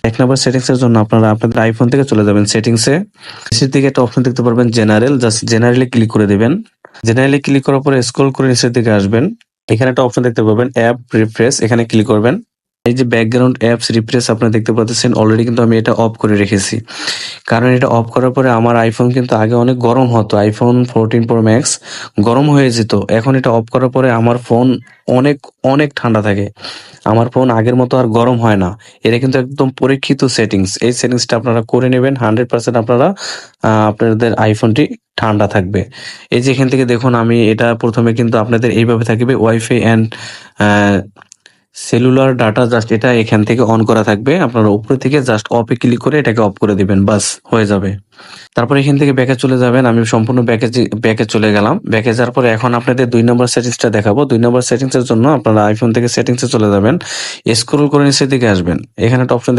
এক নম্বর সেটিংস এর জন্য আপনারা আপনাদের আইফোন থেকে চলে যাবেন সেটিংসে। নিচের দিকে একটা অপশন দেখতে পারবেন জেনারেল, জাস্ট জেনারেলে ক্লিক করে দিবেন। জেনারেলে ক্লিক করার পরে স্ক্রল করে নিচের দিকে আসবেন। এখানে একটা অপশন দেখতে পাবেন অ্যাপ রিফ্রেশ, এখানে ক্লিক করবেন। এই যে ব্যাকগ্রাউন্ড অ্যাপস রিফ্রেশ আপনারা দেখতে পাচ্ছেন, অলরেডি কিন্তু আমি এটা অফ করে রেখেছি। কারণ এটা অফ করার পরে আমার আইফোন কিন্তু আগে অনেক গরম হতো, আইফোন 14 প্রো ম্যাক্স গরম হয়ে যেত। এখন এটা অফ করার পরে আমার ফোন অনেক অনেক ঠান্ডা থাকে। আমার ফোন আগের মতো আর গরম হয় না। এটা কিন্তু একদম পরীক্ষিত সেটিংস। এই সেটিংসটা আপনারা করে নেবেন, 100% আপনারা আপনাদের আইফোনটি ঠান্ডা থাকবে। এই যে এখান থেকে দেখুন আমি এটা প্রথমে কিন্তু আপনাদের এইভাবে থাকবে wifi and cellular data, just এটা এখান থেকে অন করা থাকবে। আপনারা উপরে থেকে জাস্ট অফে ক্লিক করে এটাকে অফ করে দিবেন, বাস হয়ে যাবে। তারপর এখান থেকে ব্যাকে চলে যাবেন। আমি সম্পূর্ণ ব্যাকে চলে গেলাম। ব্যাকে যাওয়ার পরে এখন আপনাদের 2 নম্বর সেটিংসটা দেখাবো। 2 নম্বর সেটিংস এর জন্য আপনারা আইফোন থেকে সেটিংসে চলে যাবেন। স্ক্রল করে নিচের দিকে আসবেন। এখানে একটা অপশন